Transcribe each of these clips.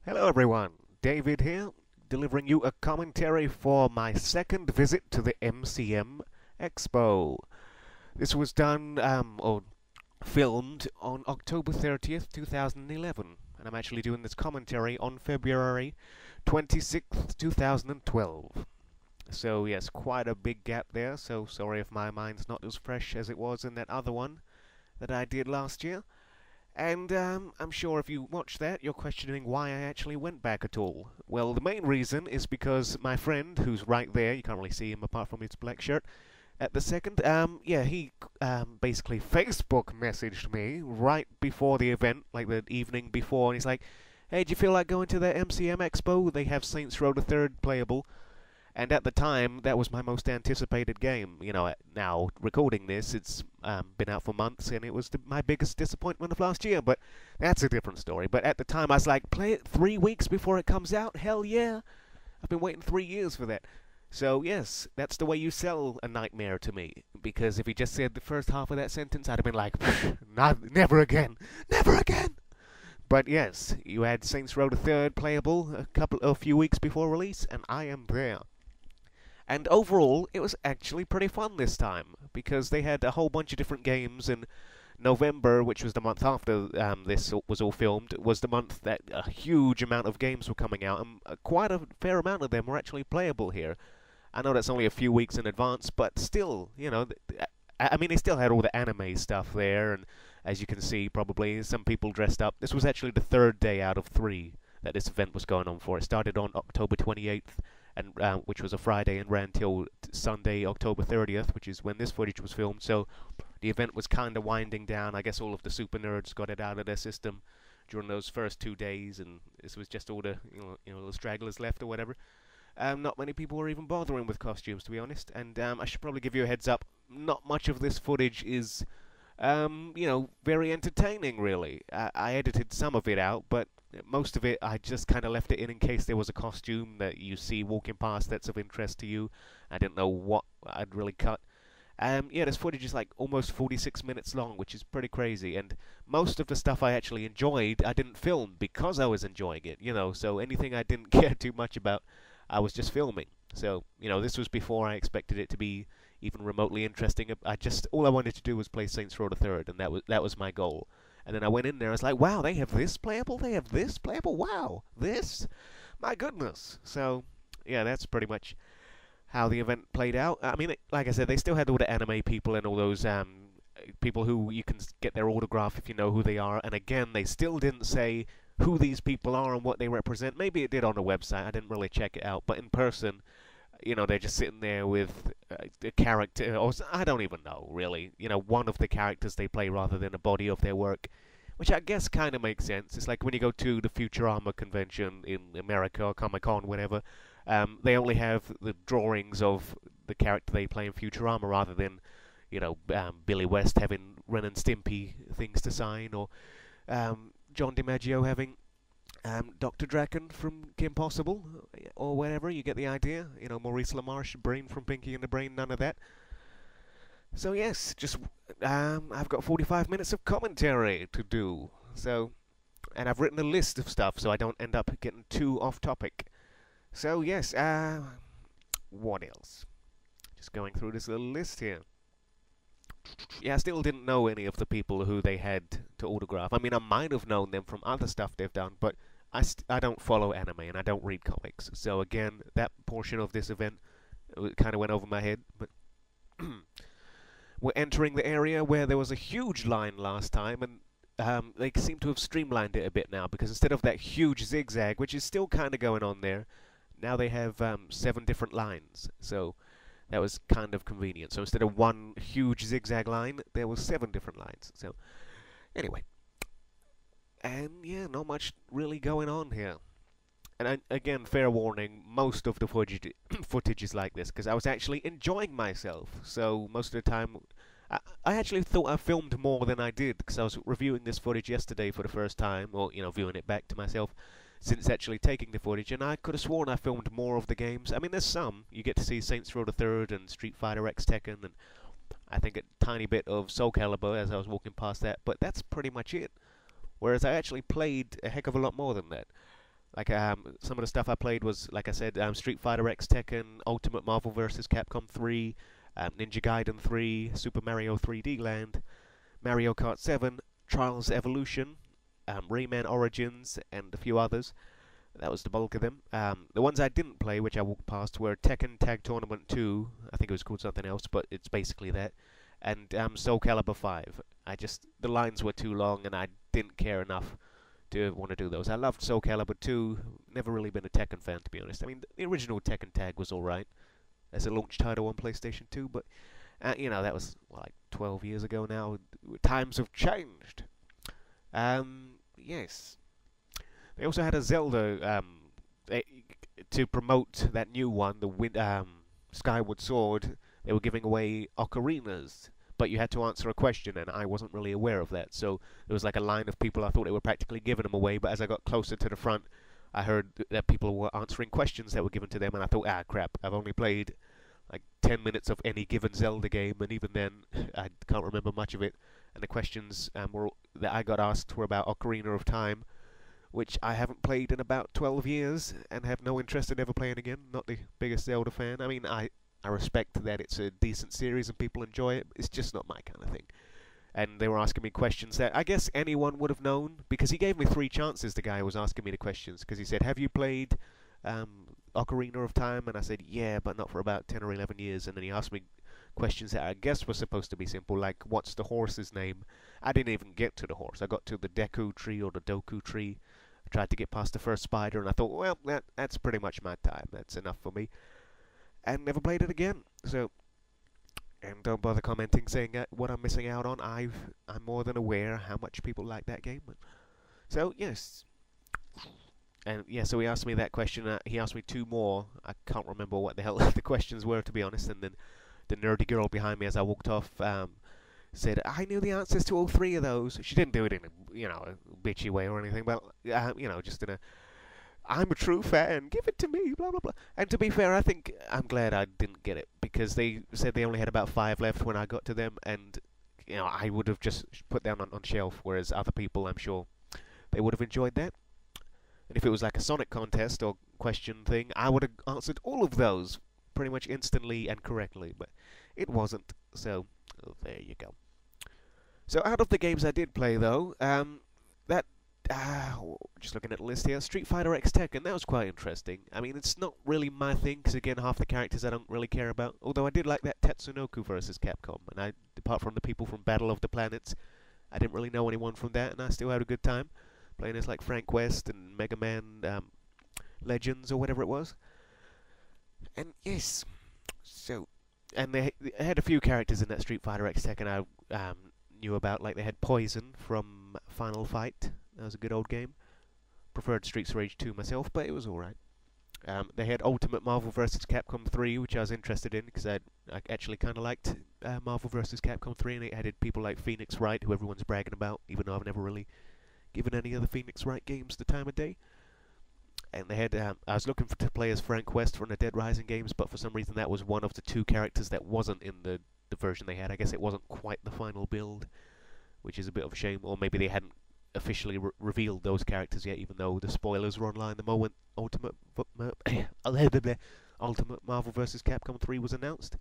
Hello everyone, David here, delivering you a commentary for my second visit to the MCM Expo. This was done, or filmed on October 30th, 2011, and I'm actually doing this commentary on February 26th, 2012. So yes, quite a big gap there, so sorry if my mind's not as fresh as it was in that other one that I did last year. And I'm sure if you watch that, you're questioning why I actually went back at all. Well, the main reason is because my friend, who's right there, you can't really see him apart from his black shirt, at the second, yeah, he basically Facebook messaged me right before the event, like the evening before, and he's like, hey, do you feel like going to the MCM Expo? They have Saints Row the Third playable. And at the time, that was my most anticipated game. You know, now recording this, it's been out for months, and it was my biggest disappointment of last year. But that's a different story. But at the time, I was like, play it 3 weeks before it comes out? Hell yeah! I've been waiting 3 years for that. So yes, that's the way you sell a nightmare to me. Because if he just said the first half of that sentence, I'd have been like, never again, never again. But yes, you had Saints Row the Third playable a few weeks before release, and I am there. And overall, it was actually pretty fun this time, because they had a whole bunch of different games, and November, which was the month after this was all filmed, was the month that a huge amount of games were coming out, and quite a fair amount of them were actually playable here. I know that's only a few weeks in advance, but still, you know, I mean, they still had all the anime stuff there, and as you can see, probably some people dressed up. This was actually the third day out of three that this event was going on for. It started on October 28th, and which was a Friday, and ran till Sunday, October 30th, which is when this footage was filmed. So the event was kind of winding down. I guess all of the super nerds got it out of their system during those first 2 days, and this was just all the the stragglers left or whatever. Not many people were even bothering with costumes, to be honest. And I should probably give you a heads up. Not much of this footage is, very entertaining, really. I edited some of it out, but most of it I just kind of left it in case there was a costume that you see walking past that's of interest to you. I didn't know what I'd really cut. Yeah, this footage is like almost 46 minutes long, which is pretty crazy. And most of the stuff I actually enjoyed, I didn't film because I was enjoying it, So anything I didn't care too much about, I was just filming. So, this was before I expected it to be even remotely interesting. All I wanted to do was play Saints Row the Third, and that was my goal. And then I went in there, I was like, wow, they have this playable? They have this playable? Wow, this? My goodness. So, yeah, that's pretty much how the event played out. I mean, like I said, they still had all the anime people and all those people who you can get their autograph if you know who they are. And again, they still didn't say who these people are and what they represent. Maybe it did on the website. I didn't really check it out. But in person, they're just sitting there with the character, or I don't even know, really. One of the characters they play rather than a body of their work, which I guess kind of makes sense. It's like when you go to the Futurama convention in America or Comic Con, whatever, they only have the drawings of the character they play in Futurama rather than, Billy West having Ren and Stimpy things to sign, or John DiMaggio having Dr. Draken from Kim Possible, or whatever. You get the idea. Maurice LaMarche, Brain from Pinky and the Brain, none of that. So yes, just I've got 45 minutes of commentary to do. So, and I've written a list of stuff so I don't end up getting too off topic. So yes, what else? Just going through this little list here. Yeah, I still didn't know any of the people who they had to autograph. I mean, I might have known them from other stuff they've done, but I don't follow anime and I don't read comics. So again, that portion of this event kind of went over my head. But we're entering the area where there was a huge line last time, and they seem to have streamlined it a bit now, because instead of that huge zigzag, which is still kind of going on there, now they have 7 different lines. So that was kind of convenient. So instead of one huge zigzag line, there was 7 different lines. So anyway, and yeah, not much really going on here. And again, fair warning, most of the footage is like this, because I was actually enjoying myself. So most of the time, I actually thought I filmed more than I did, because I was reviewing this footage yesterday for the first time, or, viewing it back to myself, since actually taking the footage, and I could have sworn I filmed more of the games. I mean, there's some. You get to see Saints Row the Third and Street Fighter X Tekken, and I think a tiny bit of Soul Calibur as I was walking past that, but that's pretty much it. Whereas I actually played a heck of a lot more than that. Like some of the stuff I played was, like I said, Street Fighter X, Tekken, Ultimate Marvel vs. Capcom 3, Ninja Gaiden 3, Super Mario 3D Land, Mario Kart 7, Trials Evolution, Rayman Origins, and a few others. That was the bulk of them. The ones I didn't play, which I walked past, were Tekken Tag Tournament 2. I think it was called something else, but it's basically that. And Soul Calibur 5. The lines were too long, and I didn't care enough to want to do those. I loved Soul Calibur 2. Never really been a Tekken fan, to be honest. I mean, the original Tekken Tag was alright as a launch title on PlayStation 2, but, that was, like 12 years ago now. Times have changed. Yes. They also had a Zelda to promote that new one, the Skyward Sword. They were giving away ocarinas, but you had to answer a question, and I wasn't really aware of that. So there was like a line of people. I thought they were practically giving them away, but as I got closer to the front, I heard that people were answering questions that were given to them, and I thought, crap, I've only played like 10 minutes of any given Zelda game, and even then, I can't remember much of it. And the questions that I got asked were about Ocarina of Time, which I haven't played in about 12 years and have no interest in ever playing again. Not the biggest Zelda fan. I mean, I respect that it's a decent series and people enjoy it. It's just not my kind of thing. And they were asking me questions that I guess anyone would have known, because he gave me 3 chances, the guy who was asking me the questions, because he said, have you played Ocarina of Time? And I said, yeah, but not for about 10 or 11 years. And then he asked me questions that I guess were supposed to be simple, like, what's the horse's name? I didn't even get to the horse. I got to the Deku tree or the Doku tree. I tried to get past the first spider, and I thought, well, that's pretty much my time. That's enough for me. And never played it again. So, and don't bother commenting saying what I'm missing out on. I'm more than aware how much people like that game. So, yes. And yeah, so he asked me that question. He asked me 2 more. I can't remember what the hell the questions were, to be honest. And then the nerdy girl behind me, as I walked off, said, I knew the answers to all 3 of those. She didn't do it in a bitchy way or anything, but, just in a, I'm a true fan, give it to me, blah, blah, blah. And to be fair, I'm glad I didn't get it, because they said they only had about 5 left when I got to them, and, I would have just put them on shelf, whereas other people, I'm sure, they would have enjoyed that. And if it was like a Sonic contest or question thing, I would have answered all of those pretty much instantly and correctly, but it wasn't, so there you go. So out of the games I did play, though, just looking at the list here, Street Fighter X Tekken, that was quite interesting. I mean, it's not really my thing, because again, half the characters I don't really care about, although I did like that Tatsunoko vs. Capcom, and apart from the people from Battle of the Planets, I didn't really know anyone from that, and I still had a good time playing as like Frank West and Mega Man Legends or whatever it was. And yes, so, and they had a few characters in that Street Fighter X Tekken I knew about, like they had Poison from Final Fight. That was a good old game. Preferred Streets of Rage 2 myself, but it was alright. They had Ultimate Marvel vs. Capcom 3, which I was interested in, because I actually kind of liked Marvel vs. Capcom 3, and it had people like Phoenix Wright, who everyone's bragging about, even though I've never really given any of the Phoenix Wright games the time of day. And they had, I was looking to play as Frank West from the Dead Rising games, but for some reason that was one of the 2 characters that wasn't in the version they had. I guess it wasn't quite the final build, which is a bit of a shame, or maybe they hadn't officially revealed those characters yet, even though the spoilers were online the moment Ultimate Marvel vs. Capcom 3 was announced.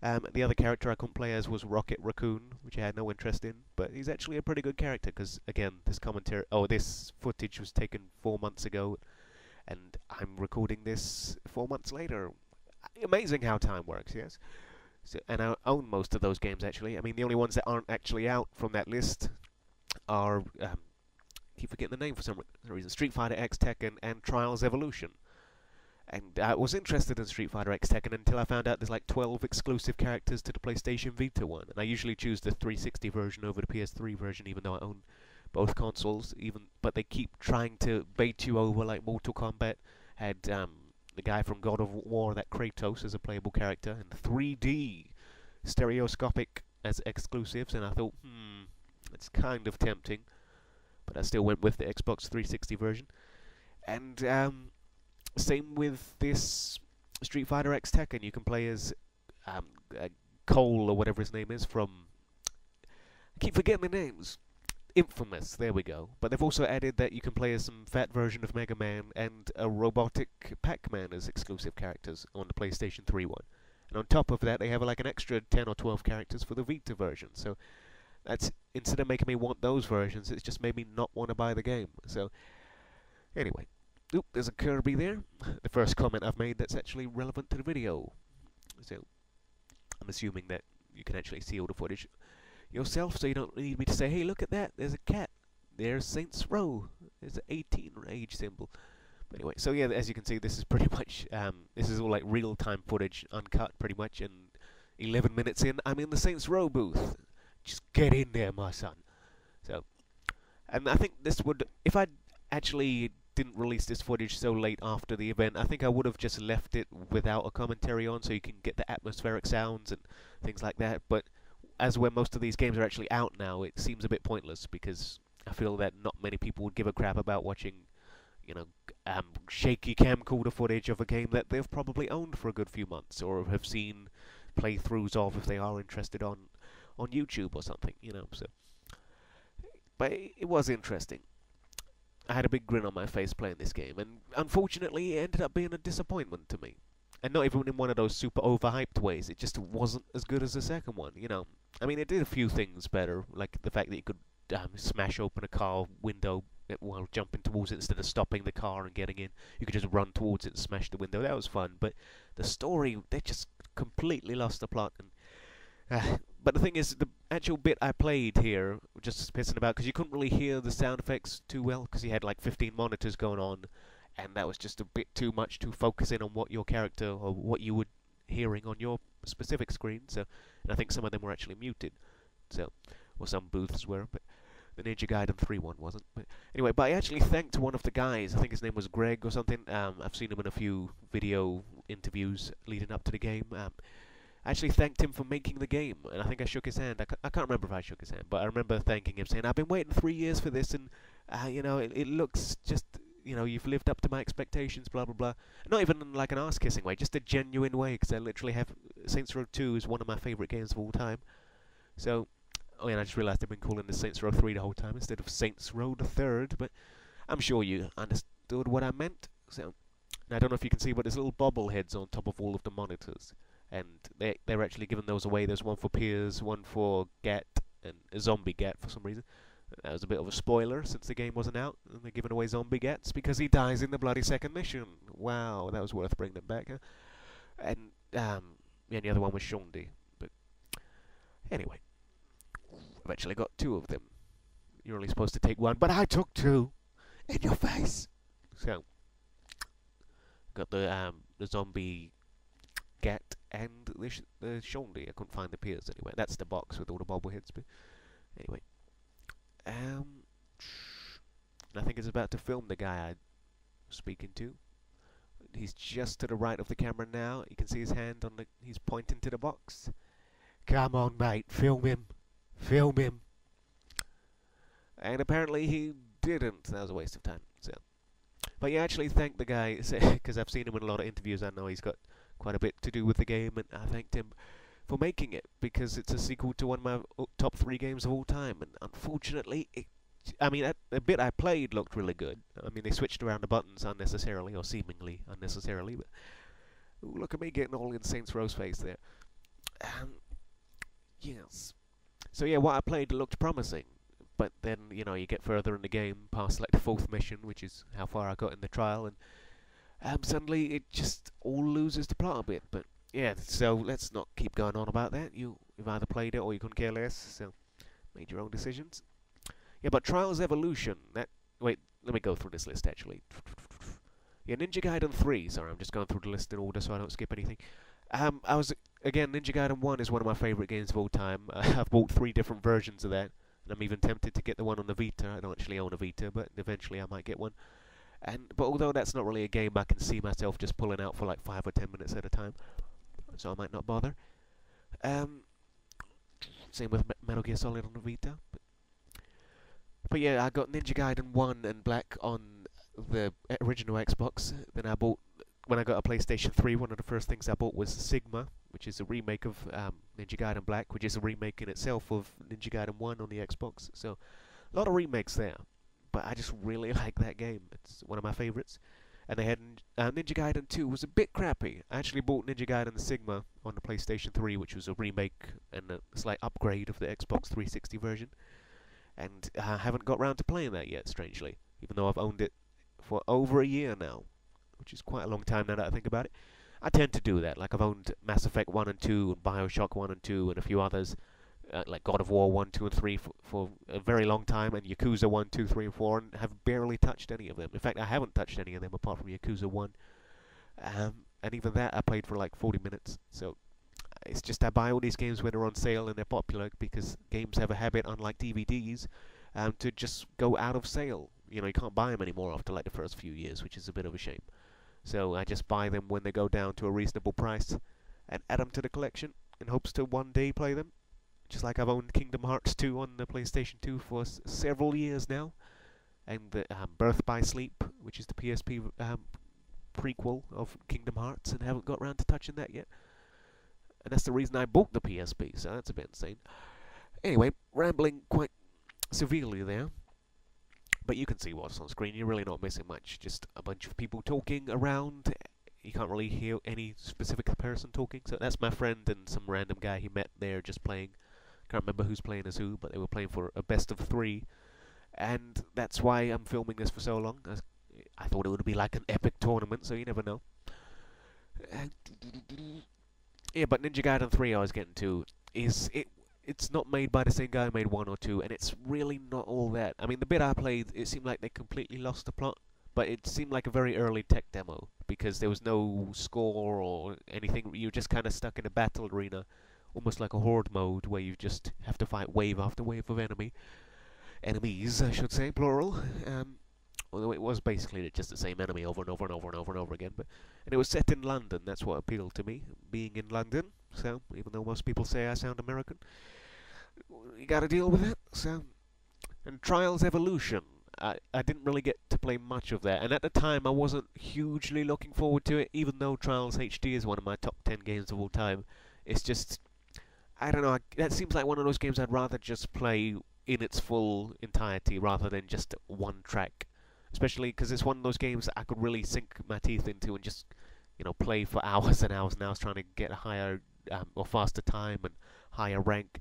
The other character I couldn't play as was Rocket Raccoon, which I had no interest in, but he's actually a pretty good character, because again, this footage was taken 4 months ago, and I'm recording this 4 months later. Amazing how time works, yes? So, and I own most of those games, actually. I mean, the only ones that aren't actually out from that list are, keep forgetting the name for some reason, Street Fighter X Tekken and Trials Evolution. And I was interested in Street Fighter X Tekken until I found out there's like 12 exclusive characters to the PlayStation Vita one. And I usually choose the 360 version over the PS3 version, even though I own both consoles. But they keep trying to bait you over, like Mortal Kombat had the guy from God of War, that Kratos, as a playable character, and 3D stereoscopic as exclusives. And I thought, it's kind of tempting, but I still went with the Xbox 360 version. And same with this Street Fighter X Tekken. You can play as Cole, or whatever his name is, from... I keep forgetting the names. Infamous, there we go. But they've also added that you can play as some fat version of Mega Man and a robotic Pac-Man as exclusive characters on the PlayStation 3 one. And on top of that, they have like an extra 10 or 12 characters for the Vita version. So that's, instead of making me want those versions, it's just made me not want to buy the game. So anyway, oop, there's a Kirby there. The first comment I've made that's actually relevant to the video. So I'm assuming that you can actually see all the footage yourself, so you don't need me to say, hey, look at that, there's a cat. There's Saints Row. There's an 18 age symbol. But anyway, so yeah, as you can see, this is pretty much, this is all like real-time footage, uncut pretty much, and 11 minutes in, I'm in the Saints Row booth. Just get in there, my son. So, and I think this would, if I actually didn't release this footage so late after the event, I think I would have just left it without a commentary on, so you can get the atmospheric sounds and things like that. But as where most of these games are actually out now, it seems a bit pointless, because I feel that not many people would give a crap about watching, you know, shaky camcorder footage of a game that they've probably owned for a good few months, or have seen playthroughs of if they are interested on YouTube or something, you know. So, but it was interesting. I had a big grin on my face playing this game, and unfortunately, it ended up being a disappointment to me. And not even in one of those super overhyped ways. It just wasn't as good as the second one, you know. I mean, it did a few things better, like the fact that you could smash open a car window while jumping towards it instead of stopping the car and getting in. You could just run towards it and smash the window. That was fun. But the story, they just completely lost the plot. And but the thing is, the actual bit I played here, just pissing about, because you couldn't really hear the sound effects too well, because you had like 15 monitors going on, and that was just a bit too much to focus in on what your character, or what you were hearing on your specific screen. So, and I think some of them were actually muted. So, or some booths were, but the Ninja Gaiden 3 one wasn't. But anyway, but I actually thanked one of the guys. I think his name was Greg or something. I've seen him in a few video interviews leading up to the game. I actually thanked him for making the game, and I think I shook his hand. I can't remember if I shook his hand, but I remember thanking him, saying, I've been waiting 3 years for this, and, you know, it looks just, you know, you've lived up to my expectations, blah, blah, blah. Not even in like an ass-kissing way, just a genuine way, because I literally have, Saints Row 2 is one of my favourite games of all time. So, oh yeah, I just realised I've been calling this Saints Row 3 the whole time, instead of Saints Row the 3rd, but I'm sure you understood what I meant. So, and I don't know if you can see, but there's little bobbleheads on top of all of the monitors. And they're actually giving those away. There's one for Piers, one for Gat, and a Zombie Gat for some reason. That was a bit of a spoiler since the game wasn't out, and they're giving away Zombie Gats because he dies in the bloody second mission. Wow, that was worth bringing them back. Huh? And yeah, the other one was Shondi. But anyway, I've actually got 2 of them. You're only supposed to take 1, but I took 2 in your face. So got the Zombie Gat and the Shondi. I couldn't find the Piers anyway. That's the box with all the bobbleheads. But anyway, I think it's about to film the guy I'm speaking to. He's just to the right of the camera now. You can see his hand on the. He's pointing to the box. Come on, mate, film him, film him. And apparently he didn't. That was a waste of time. So, but yeah, actually thank the guy, because I've seen him in a lot of interviews. I know he's got quite a bit to do with the game, and I thanked him for making it, because it's a sequel to one of my top 3 games of all time, and unfortunately, the bit I played looked really good. I mean, they switched around the buttons unnecessarily, or seemingly unnecessarily, but ooh, look at me getting all in Saints Row's face there. Yes. So yeah, what I played looked promising, but then, you know, you get further in the game, past like the 4th mission, which is how far I got in the trial, and suddenly it just all loses the plot a bit. But yeah, so let's not keep going on about that. You've either played it or you couldn't care less, so made your own decisions. Yeah, but Trials Evolution, wait, let me go through this list actually. Yeah, Ninja Gaiden 3, sorry, I'm just going through the list in order so I don't skip anything. Again, Ninja Gaiden 1 is one of my favourite games of all time. I've bought 3 different versions of that, and I'm even tempted to get the one on the Vita. I don't actually own a Vita, but eventually I might get one. But although that's not really a game I can see myself just pulling out for like 5 or 10 minutes at a time, so I might not bother. Same with Metal Gear Solid on the Vita. But yeah, I got Ninja Gaiden 1 and Black on the original Xbox. Then when I got a PlayStation 3, one of the first things I bought was Sigma, which is a remake of Ninja Gaiden Black, which is a remake in itself of Ninja Gaiden 1 on the Xbox. So A lot of remakes there, but I just really like that game. It's one of my favorites. And they had Ninja Gaiden 2 was a bit crappy. I actually bought Ninja Gaiden Sigma on the PlayStation 3, which was a remake and a slight upgrade of the Xbox 360 version. And I haven't got round to playing that yet, strangely, even though I've owned it for over a year now, which is quite a long time now that I think about it. I tend to do that. Like, I've owned Mass Effect 1 and 2, and Bioshock 1 and 2, and a few others, like God of War 1, 2, and 3 for a very long time, and Yakuza 1, 2, 3, and 4, and have barely touched any of them. In fact, I haven't touched any of them apart from Yakuza 1. And even that I played for like 40 minutes. So it's just I buy all these games when they're on sale and they're popular, because games have a habit, unlike DVDs, to just go out of sale. You know, you can't buy them anymore after like the first few years, which is a bit of a shame. So I just buy them when they go down to a reasonable price and add them to the collection in hopes to one day play them. Just like I've owned Kingdom Hearts 2 on the PlayStation 2 for several years now, and the Birth by Sleep, which is the PSP prequel of Kingdom Hearts, and haven't got around to touching that yet. And that's the reason I bought the PSP, so that's a bit insane. Anyway, rambling quite severely there. But you can see what's on screen. You're really not missing much. Just a bunch of people talking around. You can't really hear any specific person talking. So that's my friend and some random guy he met there just playing. Can't remember who's playing as who, but they were playing for a best of 3. And that's why I'm filming this for so long. I thought it would be like an epic tournament, so you never know. Yeah, but Ninja Gaiden 3 I was getting to is it's not made by the same guy who made 1 or 2, and it's really not all that. I mean, the bit I played, it seemed like they completely lost the plot, but it seemed like a very early tech demo, because there was no score or anything. You were just kind of stuck in a battle arena, almost like a horde mode, where you just have to fight wave after wave of enemies, I should say, plural. Although it was basically just the same enemy over and over and over and over and over again. And it was set in London. That's what appealed to me, being in London. So even though most people say I sound American, you got to deal with it. So, and Trials Evolution, I didn't really get to play much of that. And at the time, I wasn't hugely looking forward to it, even though Trials HD is one of my top 10 games of all time. It's just, I don't know. That seems like one of those games I'd rather just play in its full entirety rather than just one track. Especially because it's one of those games that I could really sink my teeth into and just, play for hours and hours and hours, trying to get a higher or faster time and higher rank.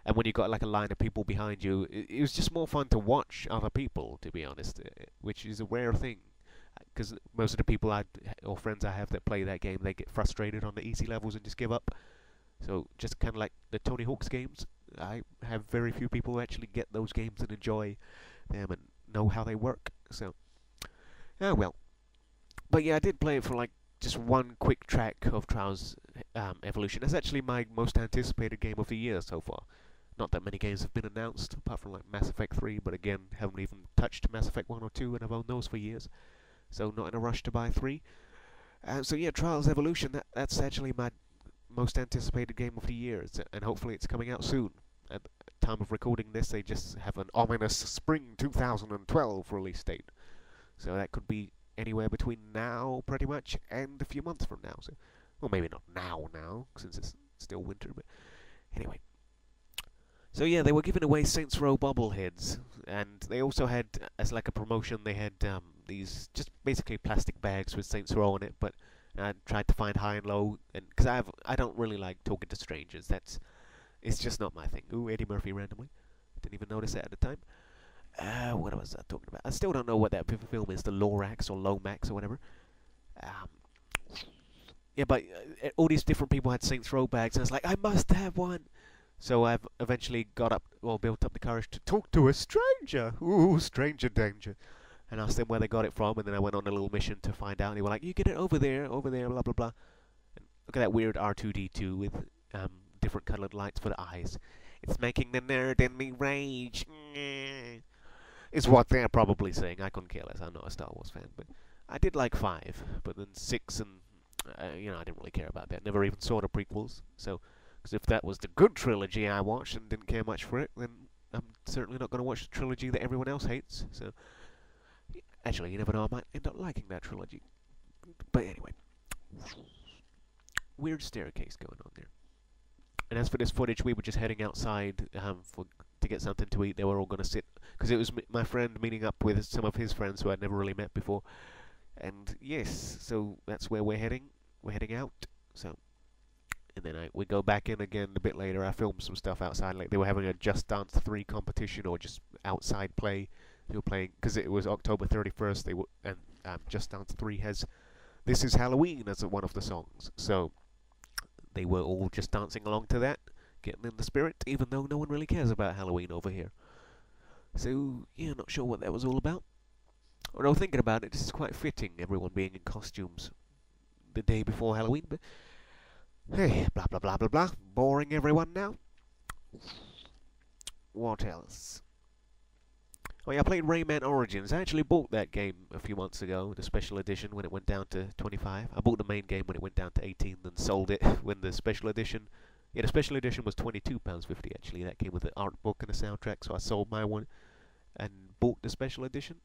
And when you got like a line of people behind you, it was just more fun to watch other people, to be honest, which is a rare thing. Because most of the people or friends I have that play that game, they get frustrated on the easy levels and just give up. So just kind of like the Tony Hawk's games, I have very few people who actually get those games and enjoy them and know how they work. So, oh well. But yeah, I did play it for like just one quick track of Trials Evolution. It's actually my most anticipated game of the year so far. Not that many games have been announced, apart from like Mass Effect 3, but again, haven't even touched Mass Effect 1 or 2, and I've owned those for years. So not in a rush to buy 3. So yeah, Trials Evolution, that's actually my most anticipated game of the year, and hopefully it's coming out soon. At the time of recording this, they just have an ominous spring 2012 release date. So that could be anywhere between now, pretty much, and a few months from now. So, well, maybe not now, since it's still winter, but anyway. So yeah, they were giving away Saints Row bobbleheads, and they also had, as like a promotion, they had these just basically plastic bags with Saints Row on it, but I tried to find high and low, and because I don't really like talking to strangers. It's just not my thing. Ooh, Eddie Murphy randomly. Didn't even notice that at the time. What was I talking about? I still don't know what that film is, the Lorax or Lomax or whatever. Yeah, but all these different people had Saints Row bags, and I was like, I must have one. So I've eventually built up the courage to talk to a stranger. Ooh, stranger danger. And asked them where they got it from, and then I went on a little mission to find out. And they were like, you get it over there, blah, blah, blah. And look at that weird R2-D2 with different coloured lights for the eyes. It's making the nerd in me rage. Is what they're probably saying. I couldn't care less. I'm not a Star Wars fan, but I did like 5, but then 6 and I didn't really care about that. Never even saw the prequels. So, because if that was the good trilogy I watched and didn't care much for it, then I'm certainly not going to watch the trilogy that everyone else hates. So, actually, you never know. I might end up liking that trilogy. But anyway, weird staircase going on there. And as for this footage, we were just heading outside to get something to eat. They were all going to sit because it was my friend meeting up with some of his friends who I'd never really met before. And yes, so that's where we're heading. We're heading out. So, and then we go back in again a bit later. I filmed some stuff outside, like they were having a Just Dance 3 competition or just outside play. They were playing because it was October 31st. And Just Dance 3 has "This Is Halloween" as one of the songs. So they were all just dancing along to that, getting in the spirit, even though no one really cares about Halloween over here. So yeah, not sure what that was all about. Although thinking about it, this is quite fitting, everyone being in costumes the day before Halloween, but hey, blah blah blah blah blah. Boring everyone now. What else? Oh yeah, I played Rayman Origins. I actually bought that game a few months ago, the special edition when it went down to 25. I bought the main game when it went down to 18, then sold it when the special edition... Yeah, the special edition was £22.50 actually. That came with the art book and the soundtrack, so I sold my one and bought the special edition.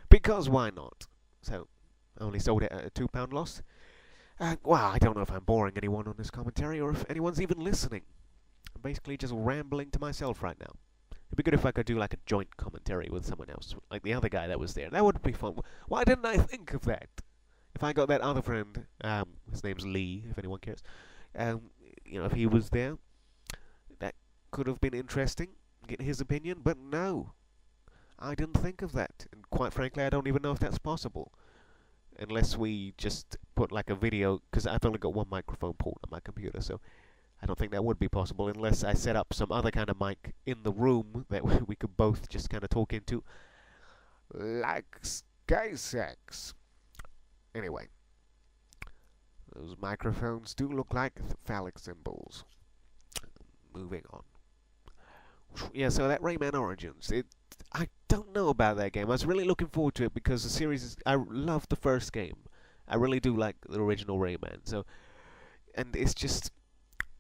Because why not? So, I only sold it at a £2 loss. Well, I don't know if I'm boring anyone on this commentary or if anyone's even listening. I'm basically just rambling to myself right now. It'd be good if I could do like a joint commentary with someone else, like the other guy that was there. That would be fun. Why didn't I think of that? If I got that other friend, his name's Lee, if anyone cares, if he was there, that could have been interesting, get his opinion, but no. I didn't think of that, and quite frankly, I don't even know if that's possible. Unless we just put like a video, because I've only got one microphone port on my computer, so I don't think that would be possible unless I set up some other kind of mic in the room that we could both just kind of talk into. Like gay sex. Anyway, those microphones do look like phallic symbols. Moving on. Yeah, so that Rayman Origins, I don't know about that game. I was really looking forward to it because the series I love the first game. I really do like the original Rayman. So, and it's just...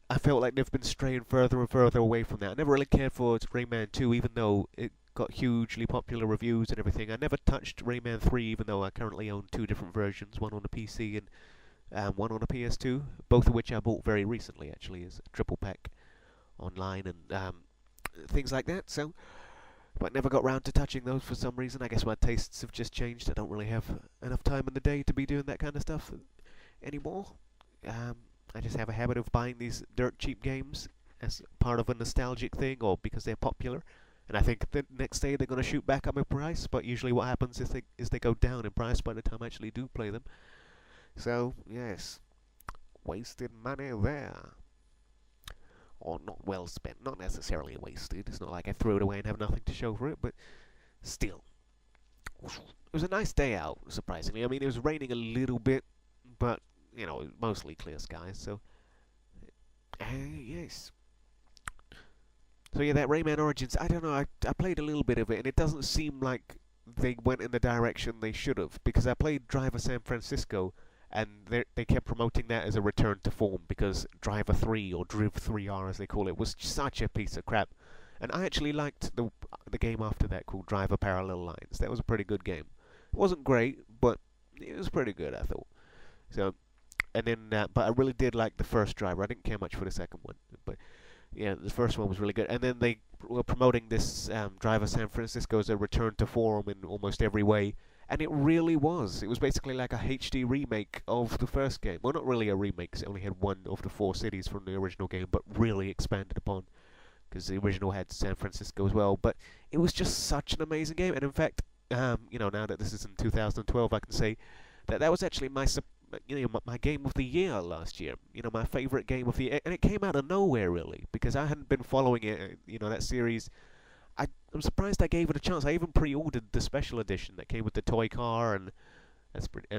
I felt like they've been straying further and further away from that. I never really cared for Rayman 2, even though it got hugely popular reviews and everything. I never touched Rayman 3, even though I currently own two different versions, one on the PC and one on the PS2, both of which I bought very recently, actually, as a triple pack online and things like that. So, but never got round to touching those for some reason. I guess my tastes have just changed. I don't really have enough time in the day to be doing that kind of stuff anymore. I just have a habit of buying these dirt cheap games as part of a nostalgic thing or because they're popular. And I think the next day they're going to shoot back up in price, but usually what happens is they go down in price by the time I actually do play them. So, yes, wasted money there. Or not well spent, not necessarily wasted. It's not like I threw it away and have nothing to show for it, but still. It was a nice day out, surprisingly. I mean, it was raining a little bit, but mostly clear skies, so... yes. So yeah, that Rayman Origins, I don't know, I played a little bit of it, and it doesn't seem like they went in the direction they should have, because I played Driver San Francisco, and they kept promoting that as a return to form, because Driver 3, or Driv 3R as they call it, was such a piece of crap. And I actually liked the game after that, called Driver Parallel Lines. That was a pretty good game. It wasn't great, but it was pretty good, I thought. So... And then, but I really did like the first Driver. I didn't care much for the second one, but yeah, the first one was really good. And then they were promoting this Driver San Francisco as a return to form in almost every way, and it really was. It was basically like a HD remake of the first game. Well, not really a remake, because it only had one of the 4 cities from the original game, but really expanded upon, because the original had San Francisco as well. But it was just such an amazing game, and in fact, now that this is in 2012, I can say that was actually my game of the year last year. My favorite game of the year, and it came out of nowhere really, because I hadn't been following it. That series. I'm surprised I gave it a chance. I even pre-ordered the special edition that came with the toy car and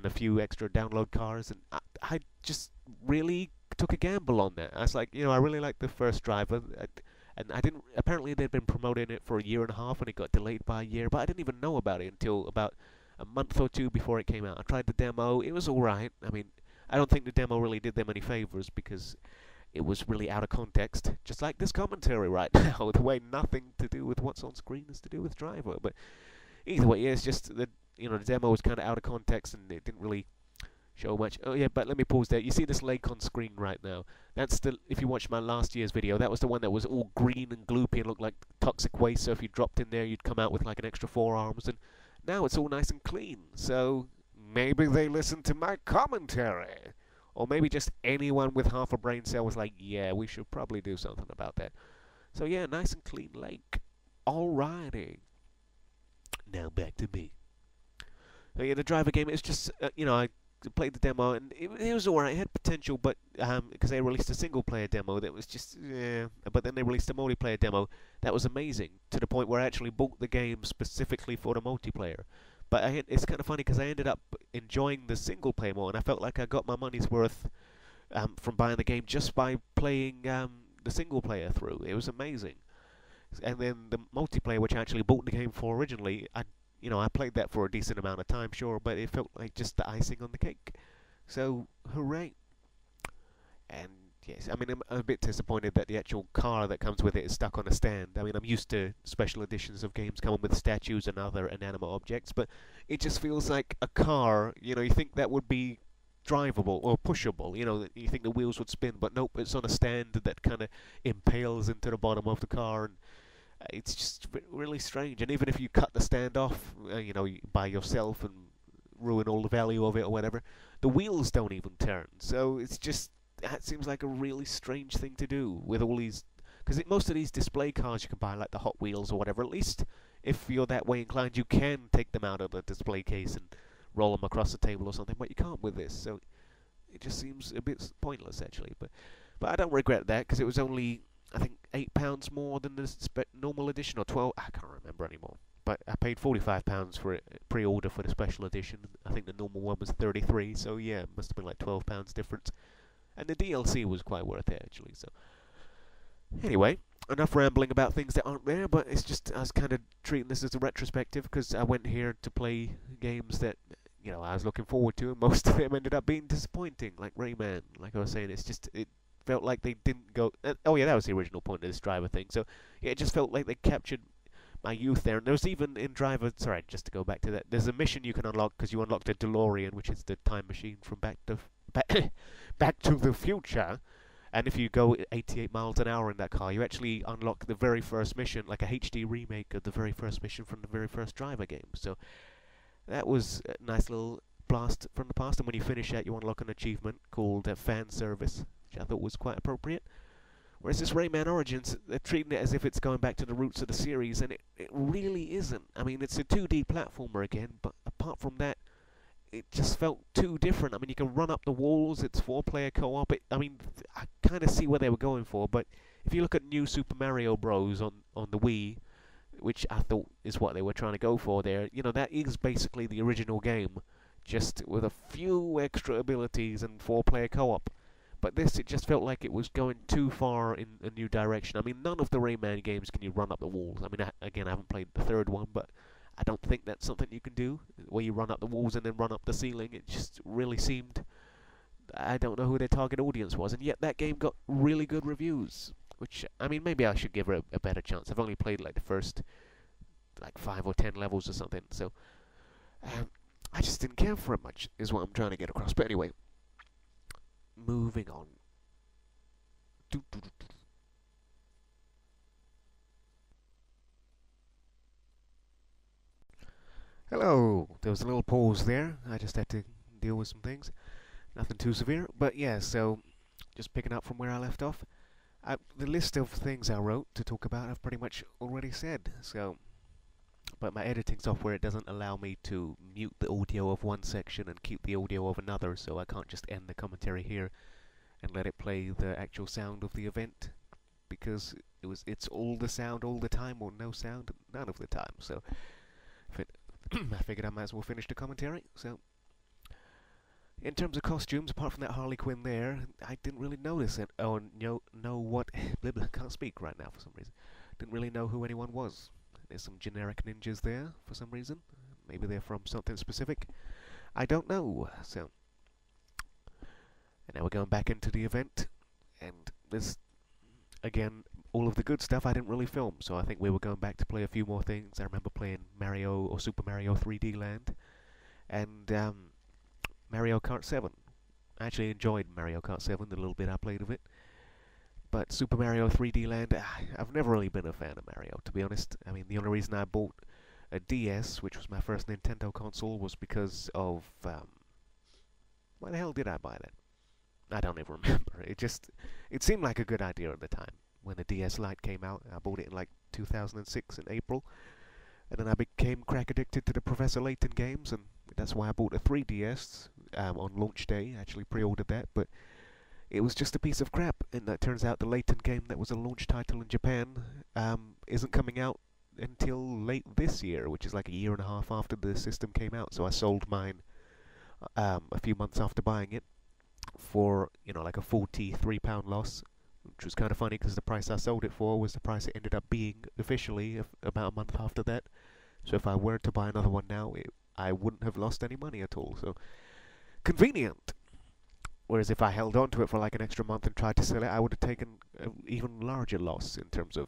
a few extra download cars, and I just really took a gamble on that. I was like, I really liked the first Driver, and I didn't. Apparently, they'd been promoting it for a year and a half, and it got delayed by a year. But I didn't even know about it until about a month or two before it came out. I tried the demo. It was alright. I mean, I don't think the demo really did them any favors because it was really out of context, just like this commentary right now, the way nothing to do with what's on screen is to do with Driver. But either way, yeah, it's just that the demo was kind of out of context and it didn't really show much. Oh yeah, but let me pause there. You see this lake on screen right now? That's the, if you watched my last year's video, that was the one that was all green and gloopy and looked like toxic waste, so if you dropped in there you'd come out with like an extra 4 arms, and now it's all nice and clean. So maybe they listened to my commentary. Or maybe just anyone with half a brain cell was like, yeah, we should probably do something about that. So yeah, nice and clean lake. Alrighty. Now back to me. So yeah, the driver game is just, I played the demo and it was alright. It had potential, but because they released a single player demo that was just, yeah. But then they released a multiplayer demo that was amazing, to the point where I actually bought the game specifically for the multiplayer. But it's kind of funny because I ended up enjoying the single player more, and I felt like I got my money's worth from buying the game just by playing the single player through. It was amazing. And then the multiplayer, which I actually bought the game for originally, I played that for a decent amount of time, sure, but it felt like just the icing on the cake. So, hooray. And yes, I mean, I'm a bit disappointed that the actual car that comes with it is stuck on a stand. I mean, I'm used to special editions of games coming with statues and other inanimate objects, but it just feels like a car, you think that would be drivable or pushable, you think the wheels would spin, but nope, it's on a stand that kind of impales into the bottom of the car, and it's just really strange. And even if you cut the stand off, by yourself and ruin all the value of it or whatever, the wheels don't even turn. So it's just, that seems like a really strange thing to do with all these, because most of these display cars you can buy, like the Hot Wheels or whatever, at least if you're that way inclined, you can take them out of the display case and roll them across the table or something, but you can't with this. So it just seems a bit pointless, actually. But I don't regret that, because it was only, I think, £8 more than the normal edition, or 12. I can't remember anymore. But I paid £45 for it pre-order for the special edition. I think the normal one was 33. So yeah, it must have been like £12 difference. And the DLC was quite worth it, actually. So anyway, enough rambling about things that aren't there. But it's just, I was kind of treating this as a retrospective, because I went here to play games that I was looking forward to, and most of them ended up being disappointing, like Rayman. Like I was saying, it felt like they didn't go. Oh yeah, that was the original point of this driver thing. So yeah, it just felt like they captured my youth there. And there was even in Driver. Sorry, just to go back to that. There's a mission you can unlock because you unlocked a DeLorean, which is the time machine from Back to the Future. And if you go 88 miles an hour in that car, you actually unlock the very first mission, like a HD remake of the very first mission from the very first Driver game. So that was a nice little blast from the past. And when you finish that, you unlock an achievement called Fan Service, which I thought was quite appropriate. Whereas this Rayman Origins, they're treating it as if it's going back to the roots of the series, and it really isn't. I mean, it's a 2D platformer again, but apart from that, it just felt too different. I mean, you can run up the walls, it's 4-player co-op. I kind of see where they were going for, but if you look at New Super Mario Bros. on the Wii, which I thought is what they were trying to go for there, that is basically the original game, just with a few extra abilities and 4-player co-op. But this, it just felt like it was going too far in a new direction. I mean, none of the Rayman games can you run up the walls. I mean, again, I haven't played the third one, but I don't think that's something you can do, where you run up the walls and then run up the ceiling. It just really seemed, I don't know who their target audience was, and yet that game got really good reviews. Which, I mean, maybe I should give it a better chance. I've only played like the first, 5 or 10 levels or something, so I just didn't care for it much, is what I'm trying to get across. But anyway, moving on. Hello. There was a little pause there. I just had to deal with some things. Nothing too severe. But yeah, so just picking up from where I left off. The list of things I wrote to talk about I've pretty much already said. But my editing software, it doesn't allow me to mute the audio of one section and keep the audio of another, so I can't just end the commentary here and let it play the actual sound of the event, because it's all the sound all the time, or no sound none of the time. So I figured I might as well finish the commentary. So in terms of costumes, apart from that Harley Quinn there, I didn't really notice it. Oh, know what? Can't speak right now for some reason. Didn't really know who anyone was. There's some generic ninjas there for some reason. Maybe they're from something specific. I don't know. So, and now we're going back into the event, and there's again all of the good stuff I didn't really film. So I think we were going back to play a few more things. I remember playing Mario or Super Mario 3D Land, and Mario Kart 7. I actually enjoyed Mario Kart 7, the little bit I played of it. But Super Mario 3D Land, I've never really been a fan of Mario, to be honest. I mean, the only reason I bought a DS, which was my first Nintendo console, was because of why the hell did I buy that? I don't even remember. It seemed like a good idea at the time when the DS Lite came out. I bought it in like 2006 in April, and then I became crack addicted to the Professor Layton games, and that's why I bought a 3DS on launch day. I actually pre-ordered that, but it was just a piece of crap. And it turns out the Layton game that was a launch title in Japan isn't coming out until late this year, which is like a year and a half after the system came out. So I sold mine a few months after buying it for like a £43 loss, which was kind of funny because the price I sold it for was the price it ended up being officially about a month after that. So if I were to buy another one now, I wouldn't have lost any money at all. So convenient. Whereas if I held on to it for like an extra month and tried to sell it, I would have taken an even larger loss in terms of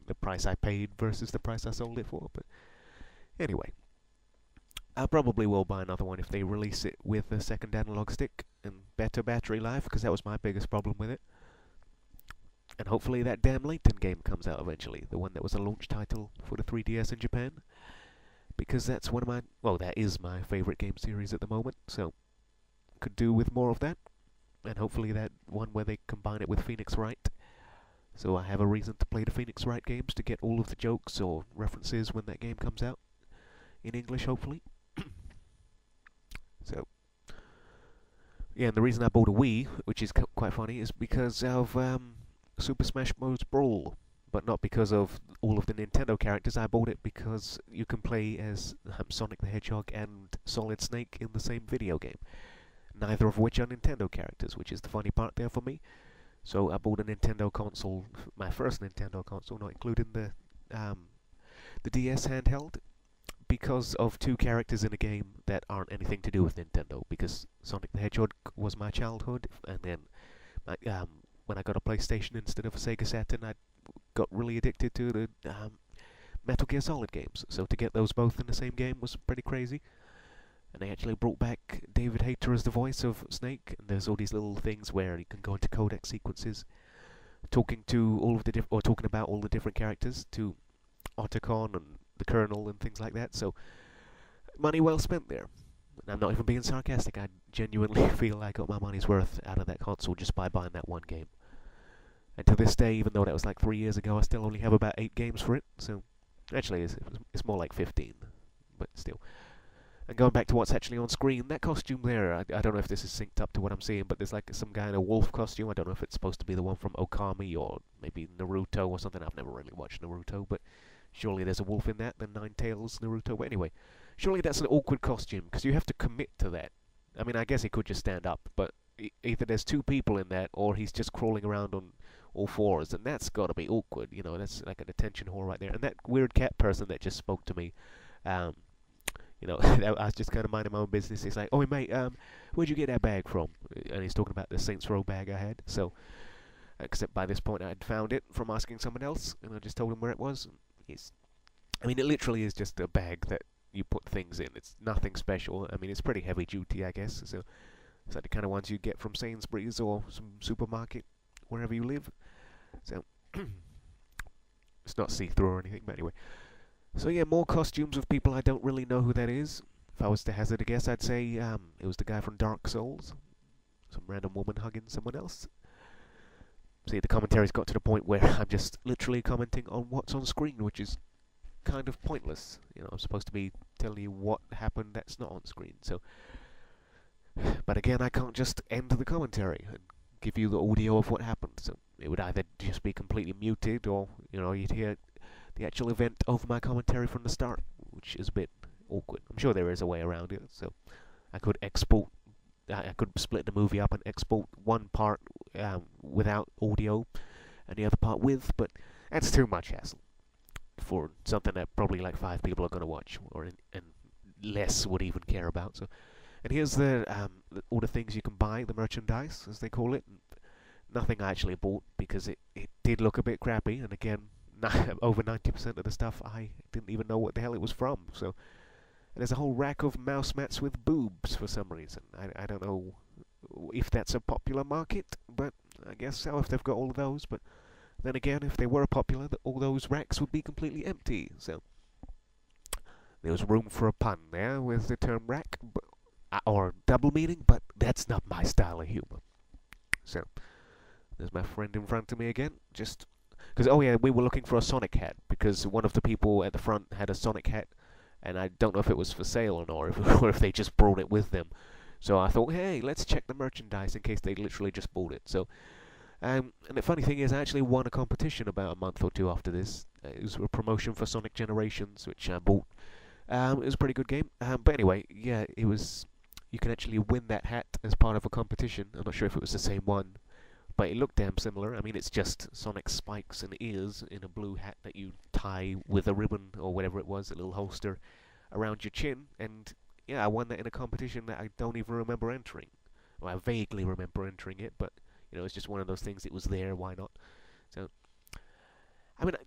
the price I paid versus the price I sold it for. But anyway, I probably will buy another one if they release it with a second analog stick and better battery life, because that was my biggest problem with it. And hopefully that damn Layton game comes out eventually, the one that was a launch title for the 3DS in Japan, because that's one of my, well, that is my favourite game series at the moment, so could do with more of that, and hopefully that one where they combine it with Phoenix Wright, so I have a reason to play the Phoenix Wright games to get all of the jokes or references when that game comes out, in English hopefully. So, yeah, and the reason I bought a Wii, which is quite funny, is because of Super Smash Bros. Brawl, but not because of all of the Nintendo characters. I bought it because you can play as Sonic the Hedgehog and Solid Snake in the same video game, neither of which are Nintendo characters, which is the funny part there for me. So I bought a Nintendo console, my first Nintendo console, not including the DS handheld, because of two characters in a game that aren't anything to do with Nintendo, because Sonic the Hedgehog was my childhood, and then when I got a PlayStation instead of a Sega Saturn, I got really addicted to the Metal Gear Solid games, so to get those both in the same game was pretty crazy. And they actually brought back David Hayter as the voice of Snake, and there's all these little things where you can go into codec sequences, talking about all the different characters, to Otacon and the Colonel and things like that. So money well spent there. And I'm not even being sarcastic. I genuinely feel I got my money's worth out of that console just by buying that one game. And to this day, even though that was like 3 years ago, I still only have about 8 games for it. So actually, it's more like 15, but still. And going back to what's actually on screen, that costume there, I don't know if this is synced up to what I'm seeing, but there's like some guy in a wolf costume. I don't know if it's supposed to be the one from Okami or maybe Naruto or something. I've never really watched Naruto, but surely there's a wolf in that, the Nine Tails Naruto. But anyway, surely that's an awkward costume, because you have to commit to that. I mean, I guess he could just stand up, but either there's 2 people in that, or he's just crawling around on all fours, and that's got to be awkward. That's like a detention hall right there. And that weird cat person that just spoke to me, I was just kind of minding my own business. He's like, "Oh, mate, where'd you get that bag from?" And he's talking about the Saints Row bag I had. So, except by this point I'd found it from asking someone else, and I just told him where it was. It literally is just a bag that you put things in. It's nothing special. I mean, it's pretty heavy duty, I guess. So, it's like the kind of ones you get from Sainsbury's or some supermarket, wherever you live. So, it's not see-through or anything, but anyway. So yeah, more costumes of people I don't really know who that is. If I was to hazard a guess, I'd say it was the guy from Dark Souls. Some random woman hugging someone else. See, the commentary's got to the point where I'm just literally commenting on what's on screen, which is kind of pointless. I'm supposed to be telling you what happened that's not on screen. So, but again, I can't just end the commentary and give you the audio of what happened. So it would either just be completely muted, or you'd hear the actual event over my commentary from the start, which is a bit awkward. I'm sure there is a way around it, so I could split the movie up and export one part without audio and the other part with, but that's too much hassle for something that probably like 5 people are going to watch, and less would even care about. So, and here's all the things you can buy, the merchandise, as they call it. Nothing I actually bought, because it did look a bit crappy, and again, over 90% of the stuff I didn't even know what the hell it was from. So And there's a whole rack of mouse mats with boobs for some reason. I don't know if that's a popular market, but I guess so if they've got all of those. But then again, if they were popular, all those racks would be completely empty. So there was room for a pun there with the term rack, or double meaning, but that's not my style of humor. So there's my friend in front of me again, just because, oh yeah, we were looking for a Sonic hat, because one of the people at the front had a Sonic hat, and I don't know if it was for sale or not, or if they just brought it with them. So I thought, hey, let's check the merchandise in case they literally just bought it. So, and the funny thing is, I actually won a competition about a month or two after this. It was a promotion for Sonic Generations, which I bought. It was a pretty good game. But anyway, yeah, it was. You can actually win that hat as part of a competition. I'm not sure if it was the same one, but it looked damn similar. I mean, it's just Sonic spikes and ears in a blue hat that you tie with a ribbon or whatever it was, a little holster around your chin. And yeah, I won that in a competition that I don't even remember entering. Well, I vaguely remember entering it, but it's just one of those things. It was there, why not? So, I mean,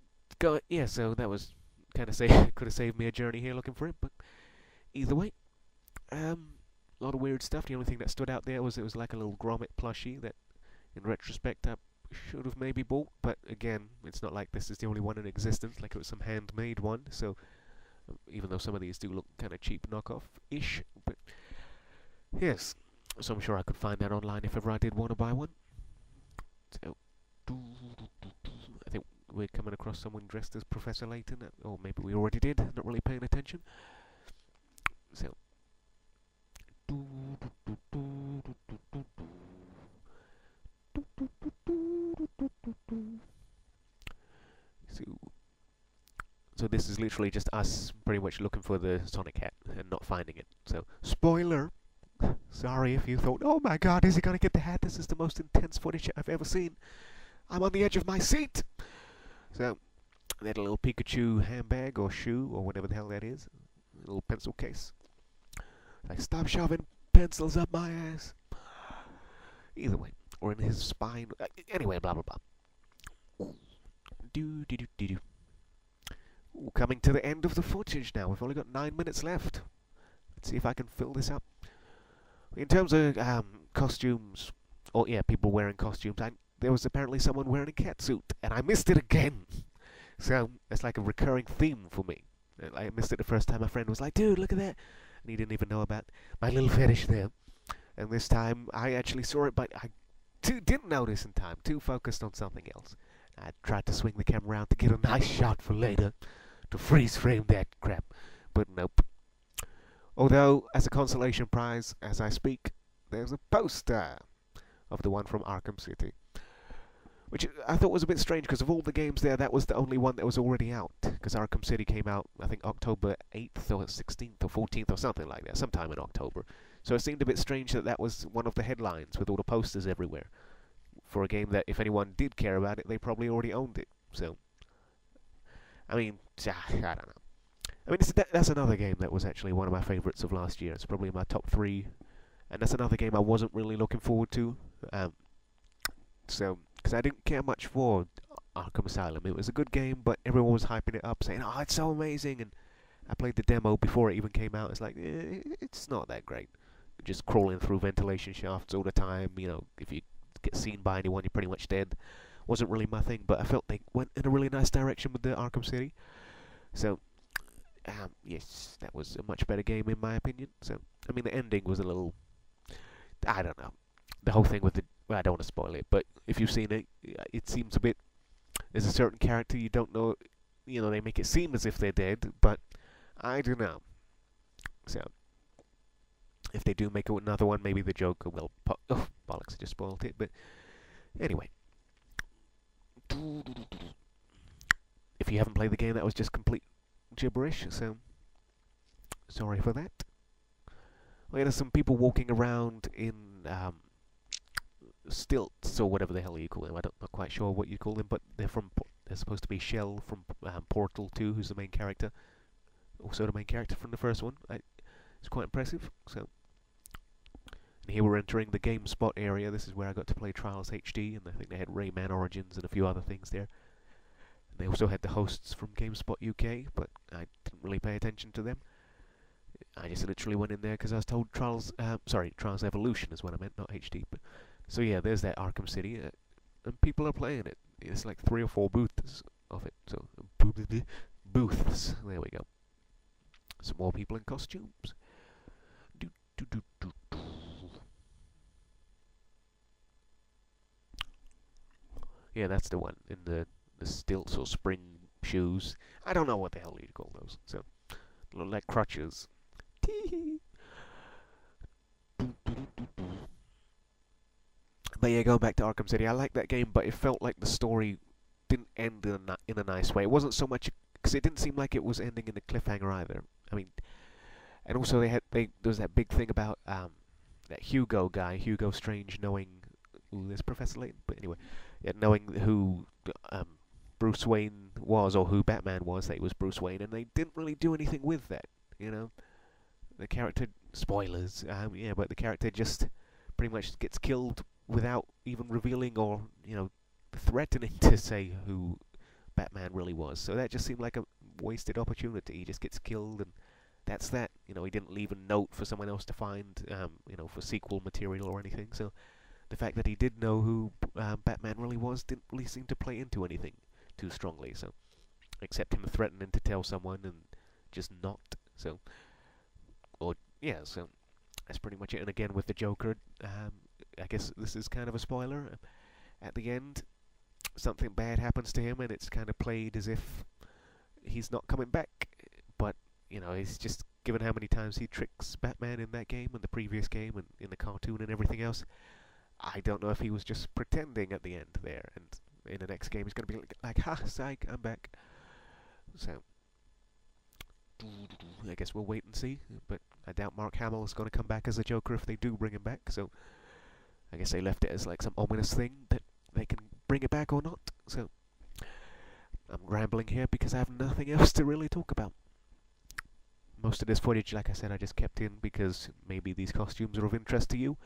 yeah. So that was kind of could have saved me a journey here looking for it, but either way, a lot of weird stuff. The only thing that stood out there was it was like a little Gromit plushie that, in retrospect, I should have maybe bought. But again, it's not like this is the only one in existence. Like it was some handmade one. So even though some of these do look kind of cheap knockoff-ish, but yes. So I'm sure I could find that online if ever I did want to buy one. So I think we're coming across someone dressed as Professor Layton, or maybe we already did, not really paying attention. So so this is literally just us pretty much looking for the Sonic hat and not finding it. So spoiler. Sorry if you thought, oh my god, is he gonna get the hat? This is the most intense footage I've ever seen. I'm on the edge of my seat. So they had a little Pikachu handbag or shoe or whatever the hell that is. A little pencil case. Like, stop shoving pencils up my ass. Either way. Or in his spine. Anyway, blah blah blah. Ooh, coming to the end of the footage now. We've only got 9 minutes left. Let's see if I can fill this up. In terms of costumes, or yeah, people wearing costumes, there was apparently someone wearing a catsuit, and I missed it again. So it's like a recurring theme for me. I missed it the first time. My friend was like, dude, look at that. And he didn't even know about my little fetish there. And this time I actually saw it, but I didn't notice in time, too focused on something else. I tried to swing the camera around to get a nice shot for later, to freeze frame that crap, but nope. Although, as a consolation prize, as I speak, there's a poster of the one from Arkham City, which I thought was a bit strange because of all the games there, that was the only one that was already out. Because Arkham City came out, I think, October 8th or 16th or 14th or something like that, sometime in October. So it seemed a bit strange that that was one of the headlines with all the posters everywhere for a game that, if anyone did care about it, they probably already owned it. So, I mean, I don't know. I mean, that's another game that was actually one of my favourites of last year. It's probably in my top 3. And that's another game I wasn't really looking forward to. Because I didn't care much for Arkham Asylum. It was a good game, but everyone was hyping it up, saying, oh, it's so amazing. And I played the demo before it even came out. It's like, it's not that great. Just crawling through ventilation shafts all the time. If you get seen by anyone, you're pretty much dead. Wasn't really my thing, but I felt they went in a really nice direction with the Arkham City. So, yes, that was a much better game in my opinion. So, I mean, the ending was a little, I don't know. The whole thing with well, I don't want to spoil it, but if you've seen it, it seems a bit, there's a certain character you don't know, they make it seem as if they're dead, but I don't know. So, if they do make another one, maybe the Joker will oh, bollocks, I just spoiled it, but anyway. If you haven't played the game, that was just complete gibberish, so sorry for that. Well, there's some people walking around in stilts or whatever the hell you call them. I'm not quite sure what you call them, but they're supposed to be Shell from Portal 2, who's the main character. Also the main character from the first one. It's quite impressive. So, and here we're entering the GameSpot area. This is where I got to play Trials HD, and I think they had Rayman Origins and a few other things there. And they also had the hosts from GameSpot UK, but I didn't really pay attention to them. I just literally went in there because I was told Trials Evolution is what I meant, not HD. But so yeah, there's that Arkham City, and people are playing it. It's like 3 or 4 booths of it. So booths. There we go. Some more people in costumes. Do, do, do, do, do. Yeah, that's the one in the stilts or spring shoes. I don't know what the hell you call those. So look like crutches. But yeah, going back to Arkham City, I like that game, but it felt like the story didn't end in a nice way. It wasn't so much because it didn't seem like it was ending in a cliffhanger either. I mean, and also there was that big thing about that Hugo guy, Hugo Strange, knowing ooh, there's Professor Layton, but anyway, yeah, knowing who Bruce Wayne was or who Batman was, that he was Bruce Wayne, and they didn't really do anything with that. You know, the character spoilers, yeah, but the character just pretty much gets killed without even revealing or threatening to say who Batman really was. So that just seemed like a wasted opportunity. He just gets killed, and that's that. He didn't leave a note for someone else to find, for sequel material or anything. So the fact that he did know who Batman really was didn't really seem to play into anything too strongly. So except him threatening to tell someone and just not. So, or yeah, so that's pretty much it. And again with the Joker, I guess this is kind of a spoiler. At the end, something bad happens to him, and it's kind of played as if he's not coming back. But he's just given how many times he tricks Batman in that game and the previous game and in the cartoon and everything else. I don't know if he was just pretending at the end there, and in the next game he's going to be like, ha, psych, I'm back. So I guess we'll wait and see. But I doubt Mark Hamill is going to come back as a Joker if they do bring him back. So I guess they left it as like some ominous thing that they can bring it back or not. So I'm rambling here because I have nothing else to really talk about. Most of this footage, like I said, I just kept in because maybe these costumes are of interest to you.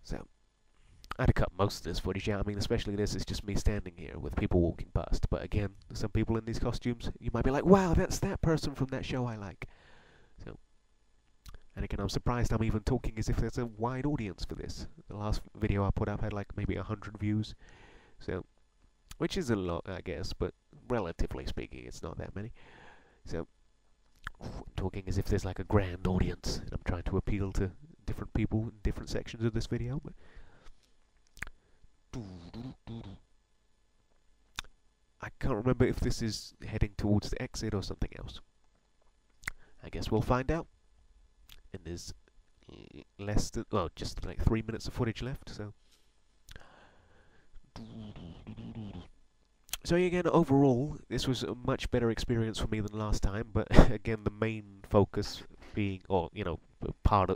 So I'd have cut most of this footage out. I mean, especially this is just me standing here with people walking past. But again, some people in these costumes, you might be like, wow, that's that person from that show I like. So, and again, I'm surprised I'm even talking as if there's a wide audience for this. The last video I put up had like maybe 100 views. So, which is a lot, I guess, but relatively speaking, it's not that many. So, I'm talking as if there's like a grand audience, and I'm trying to appeal to different people in different sections of this video. But I can't remember if this is heading towards the exit or something else. I guess we'll find out. And there's less than, well, just like 3 minutes of footage left, so. So again, overall, this was a much better experience for me than last time, but again, the main focus being, or, part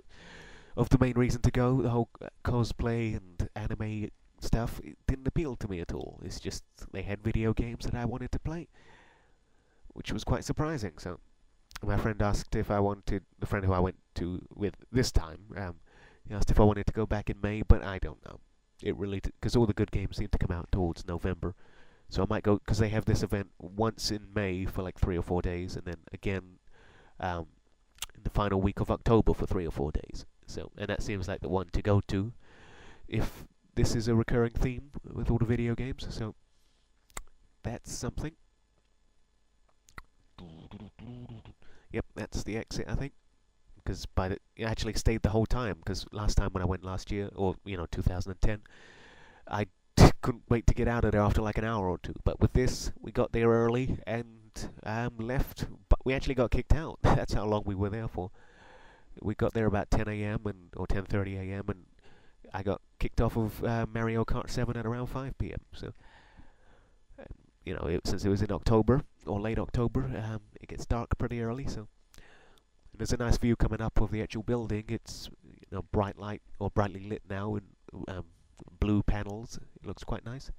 of the main reason to go, the whole cosplay and anime stuff, it didn't appeal to me at all. It's just, they had video games that I wanted to play, which was quite surprising, so. My friend asked if I wanted, the friend who I went to with this time, he asked if I wanted to go back in May, but I don't know. It really, because all the good games seem to come out towards November. So I might go, because they have this event once in May for like 3 or 4 days, and then again in the final week of October for 3 or 4 days. So, and that seems like the one to go to, if this is a recurring theme with all the video games. So that's something. Yep, that's the exit, I think. Because it actually stayed the whole time. Because last time when I went last year, or 2010, I couldn't wait to get out of there after like an hour or two. But with this, we got there early and left. But we actually got kicked out. That's how long we were there for. We got there about 10 a.m. or 10:30 a.m. and I got kicked off of Mario Kart 7 at around 5 p.m. So. Since it was in October, or late October, it gets dark pretty early, so there's a nice view coming up of the actual building. It's bright light, or brightly lit now, and blue panels. It looks quite nice.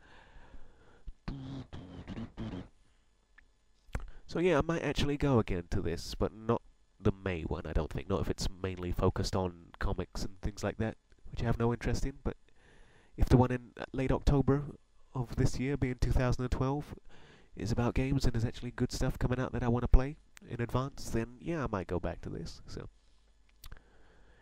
So yeah, I might actually go again to this, but not the May one, I don't think. Not if it's mainly focused on comics and things like that, which I have no interest in, but if the one in late October of this year, being 2012, is about games and there's actually good stuff coming out that I want to play in advance, then yeah, I might go back to this. So,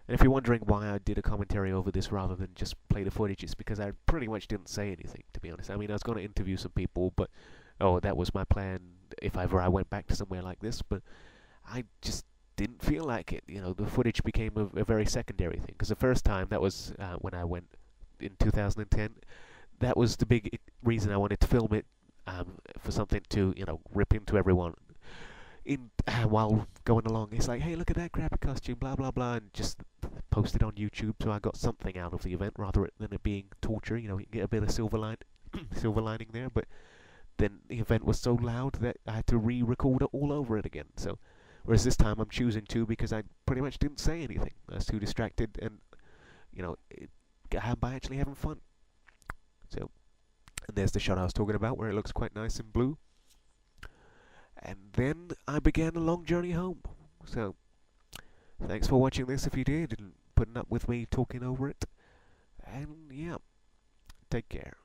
and if you're wondering why I did a commentary over this rather than just play the footage, it's because I pretty much didn't say anything, to be honest. I mean, I was going to interview some people, but that was my plan if ever I went back to somewhere like this, but I just didn't feel like it. You know, the footage became a very secondary thing, because the first time, that was when I went in 2010, that was the big reason I wanted to film it, for something to, rip into everyone in while going along. It's like, hey, look at that crappy costume, blah blah blah, and just post it on YouTube. So I got something out of the event rather than it being torture. You can get a bit of silver lining there. But then the event was so loud that I had to re-record it all over it again. So, whereas this time I'm choosing to because I pretty much didn't say anything. I was too distracted, and by actually having fun. So, and there's the shot I was talking about where it looks quite nice in blue. And then I began a long journey home. So, thanks for watching this if you did, and putting up with me talking over it. And yeah, take care.